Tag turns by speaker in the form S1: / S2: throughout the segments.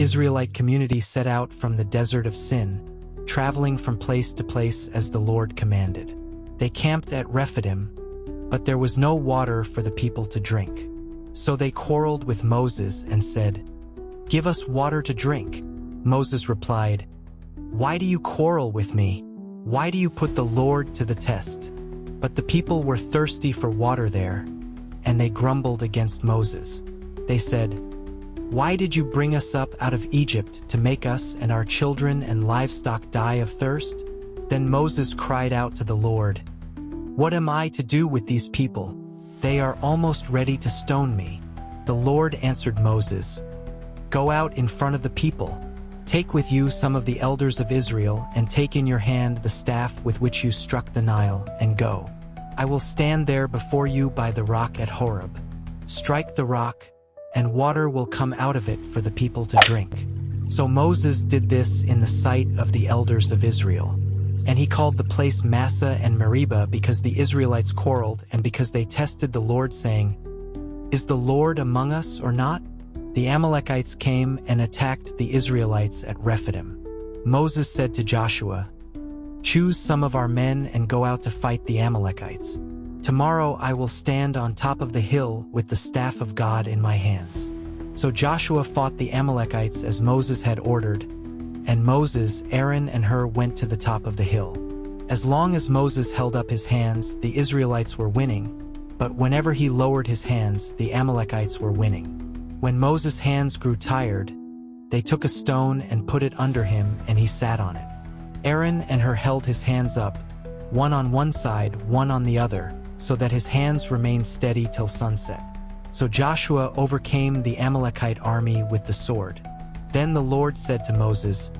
S1: Israelite community set out from the desert of Sin, traveling from place to place as the Lord commanded. They camped at Rephidim, but there was no water for the people to drink. So they quarreled with Moses and said, "Give us water to drink." Moses replied, "Why do you quarrel with me? Why do you put the Lord to the test?" But the people were thirsty for water there, and they grumbled against Moses. They said, "Why did you bring us up out of Egypt to make us and our children and livestock die of thirst?" Then Moses cried out to the Lord, "What am I to do with these people? They are almost ready to stone me." The Lord answered Moses, "Go out in front of the people. Take with you some of the elders of Israel, and take in your hand the staff with which you struck the Nile, and go. I will stand there before you by the rock at Horeb. Strike the rock, and water will come out of it for the people to drink." So Moses did this in the sight of the elders of Israel. And he called the place Massah and Meribah because the Israelites quarreled and because they tested the Lord, saying, "Is the Lord among us or not?" The Amalekites came and attacked the Israelites at Rephidim. Moses said to Joshua, "Choose some of our men and go out to fight the Amalekites. Tomorrow I will stand on top of the hill with the staff of God in my hands." So Joshua fought the Amalekites as Moses had ordered, and Moses, Aaron, and Hur went to the top of the hill. As long as Moses held up his hands, the Israelites were winning, but whenever he lowered his hands, the Amalekites were winning. When Moses' hands grew tired, they took a stone and put it under him, and he sat on it. Aaron and Hur held his hands up, one on one side, one on the other, so that his hands remained steady till sunset. So Joshua overcame the Amalekite army with the sword. Then the Lord said to Moses,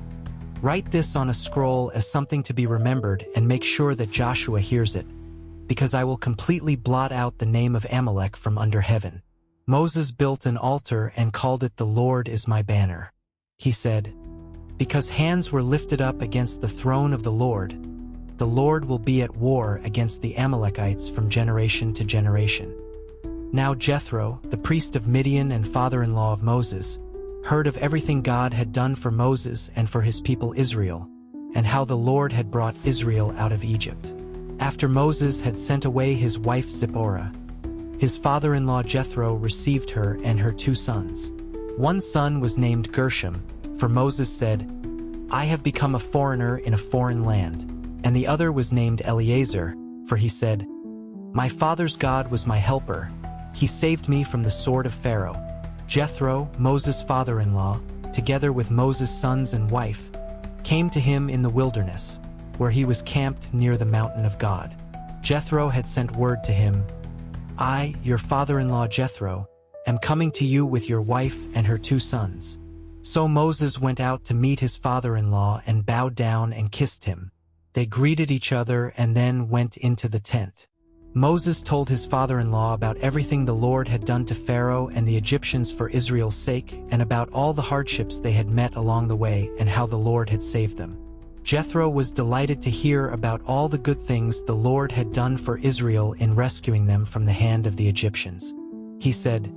S1: "Write this on a scroll as something to be remembered, and make sure that Joshua hears it, because I will completely blot out the name of Amalek from under heaven." Moses built an altar and called it "The Lord is my banner." He said, "Because hands were lifted up against the throne of the Lord will be at war against the Amalekites from generation to generation." Now Jethro, the priest of Midian and father-in-law of Moses, heard of everything God had done for Moses and for his people Israel, and how the Lord had brought Israel out of Egypt. After Moses had sent away his wife Zipporah, his father-in-law Jethro received her and her 2 sons. One son was named Gershom, for Moses said, "I have become a foreigner in a foreign land," and the other was named Eleazar, for he said, "My father's God was my helper. He saved me from the sword of Pharaoh." Jethro, Moses' father-in-law, together with Moses' sons and wife, came to him in the wilderness, where he was camped near the mountain of God. Jethro had sent word to him, "I, your father-in-law Jethro, am coming to you with your wife and her 2 sons." So Moses went out to meet his father-in-law and bowed down and kissed him. They greeted each other and then went into the tent. Moses told his father-in-law about everything the Lord had done to Pharaoh and the Egyptians for Israel's sake, and about all the hardships they had met along the way and how the Lord had saved them. Jethro was delighted to hear about all the good things the Lord had done for Israel in rescuing them from the hand of the Egyptians. He said,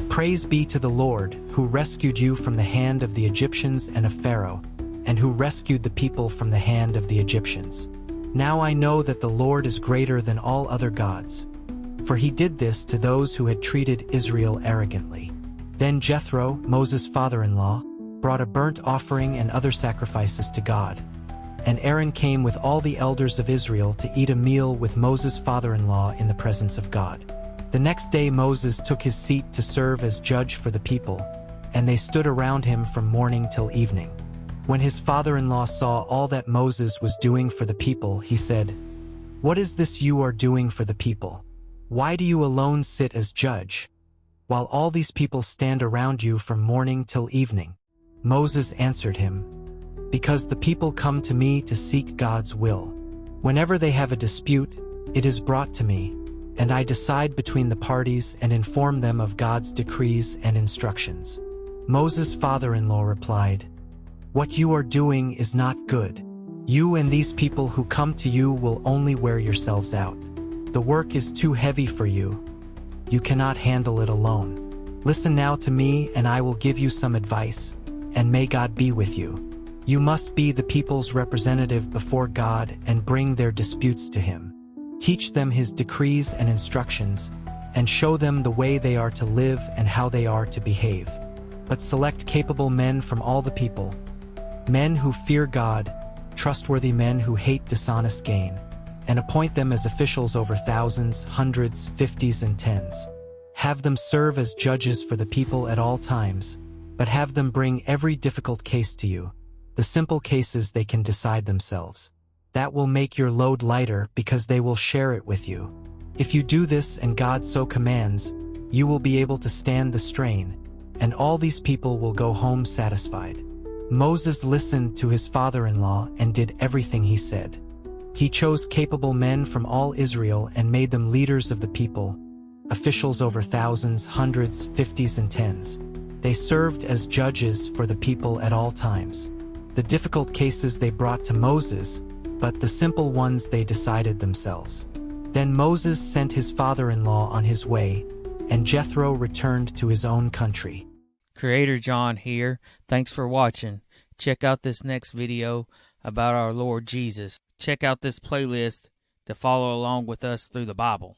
S1: "Praise be to the Lord, who rescued you from the hand of the Egyptians and of Pharaoh, and who rescued the people from the hand of the Egyptians. Now I know that the Lord is greater than all other gods, for he did this to those who had treated Israel arrogantly." Then Jethro, Moses' father-in-law, brought a burnt offering and other sacrifices to God. And Aaron came with all the elders of Israel to eat a meal with Moses' father-in-law in the presence of God. The next day Moses took his seat to serve as judge for the people, and they stood around him from morning till evening. When his father-in-law saw all that Moses was doing for the people, he said, "What is this you are doing for the people? Why do you alone sit as judge, while all these people stand around you from morning till evening?" Moses answered him, "Because the people come to me to seek God's will. Whenever they have a dispute, it is brought to me, and I decide between the parties and inform them of God's decrees and instructions." Moses' father-in-law replied, "What you are doing is not good. You and these people who come to you will only wear yourselves out. The work is too heavy for you. You cannot handle it alone. Listen now to me, and I will give you some advice. and may God be with you. You must be the people's representative before God and bring their disputes to him. Teach them his decrees and instructions, and show them the way they are to live and how they are to behave. But select capable men from all the people, men who fear God, trustworthy men who hate dishonest gain, and appoint them as officials over thousands, hundreds, fifties, and tens. Have them serve as judges for the people at all times, but have them bring every difficult case to you. The simple cases they can decide themselves. That will make your load lighter because they will share it with you. If you do this and God so commands, you will be able to stand the strain, and all these people will go home satisfied. Moses listened to his father-in-law and did everything he said. He chose capable men from all Israel and made them leaders of the people, officials over thousands, hundreds, fifties, and tens. They served as judges for the people at all times. The difficult cases they brought to Moses, but the simple ones they decided themselves. Then Moses sent his father-in-law on his way, and Jethro returned to his own country.
S2: Creator John here. Thanks for watching. Check out this next video about our Lord Jesus. Check out this playlist to follow along with us through the Bible.